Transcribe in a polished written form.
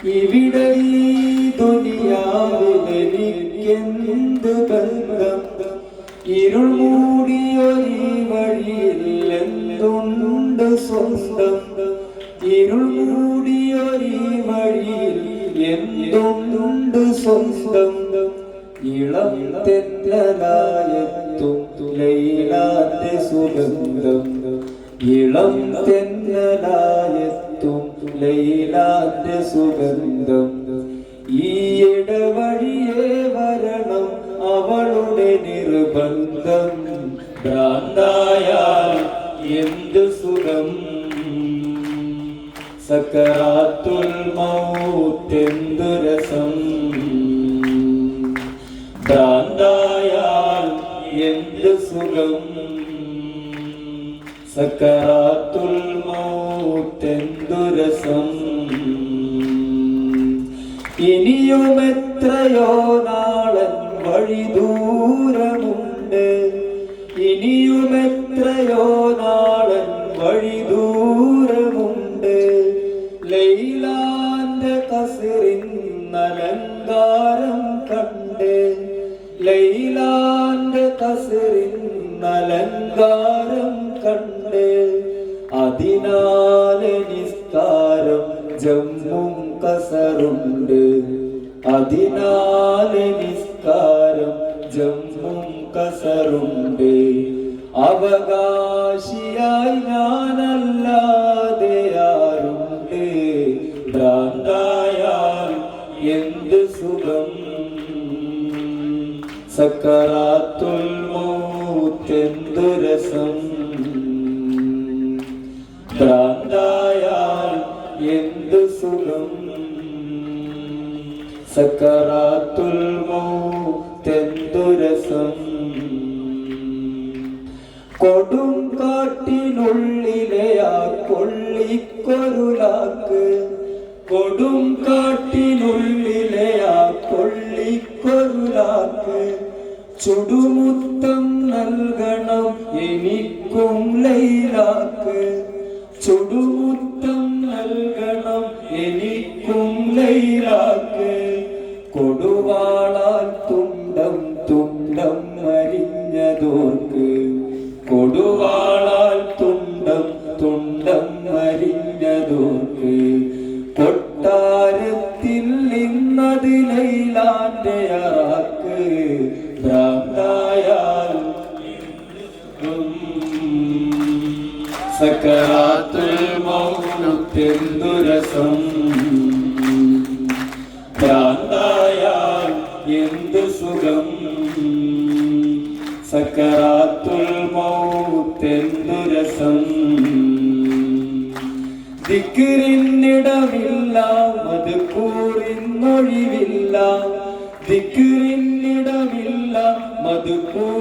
ഇവിടെ ഈ ദുനിയാവിലെനിക്കെന്ത് ബന്ധം ഇരുൾ മൂടിയൊരീ വഴിയിൽ എന്തുണ്ട് സ്വന്തം ഇരുൾ മൂടിയൊരീ വഴിയിൽ എന്തുണ്ട് സ്വന്തം ഇളം തെന്നലായെത്തും ലൈലാന്റെ സുഗന്ധം ഇളം തെന്നലായെത്തും ലൈലാന്റെ സുഗന്ധം ഈ ഇടവഴിയെ വരണം അവളുടെ നിർബന്ധം ഭ്രാന്തായാൽ എന്ത് സുഖം സക്കറാത്തുൽ മൗത്തെന്തു രസം ഭ്രാന്തായാൽ എന്ത് സുഖം സക്കറാത്തുൽ മൗത്തെന്തു രസം ഇനിയും എത്രയോ നാളൻ വഴി ദൂരമുണ്ട് ഇനിയും എത്രയോ നാളൻ വഴി ദൂരമുണ്ട് ലൈലാന്റെ കസറിൻ അലങ്കാരം കണ്ട് ലൈലാന്റെ കസറിൻ അലങ്കാരം കണ്ട് അതിനാലെ നിസ്കാരം ജമ്മും കസറുണ്ട് അതിനാലെ നിസ്കാരം ജമ്മും കസറുണ്ട് അവകാശിയായി ഞാനല്ലാതെ ആരുണ്ട് ഭ്രാന്തായാൽ എന്ത് സുഖം സക്കറാത്തുൽ മൗത്തെന്തു രസം ഭ്രാന്തായാൽ എന്ത് സുഖം സക്കറാത്തുൽ മൗത്തെന്തു രസം കൊടും കാട്ടിനുള്ളിലെ ആ കൊള്ളിക്കൊരുലാക്ക് കൊടും കാട്ടിനുള്ളിലെ ആ കൊള്ളിക്കൊരുലാക്ക് ചുടുമുത്തം നൽകണം എനിക്കും ലൈലാക്ക് ചുടുമുത്തം നൽകണം എനിക്കും ലൈലാക്ക് കൊടുവാളാൽ തുണ്ടം തുണ്ടം മരിഞ്ഞതോർക്ക് കൊടുവാളാൽ തുണ്ടം തുണ്ടം മരിഞ്ഞതോർക്ക് കൊട്ടാരത്തിൽ നിന്നത് ലൈലാന്റെ അറാക്ക് ഭ്രാന്തായാൽ സക്കറാത്തുൽ മൗത്തെന്തു രസം ഭ്രാന്തായാൽ എന്ത് സുഖം സക്കറാത്തുൽ മൗത്തെന്തു രസം ദിക്റിന്നിടമില്ല മദ്കൂറിന്നൊഴിവില്ല ദിക്റിന്നിടമില്ല മദ്കൂറിന്നൊഴിവില്ല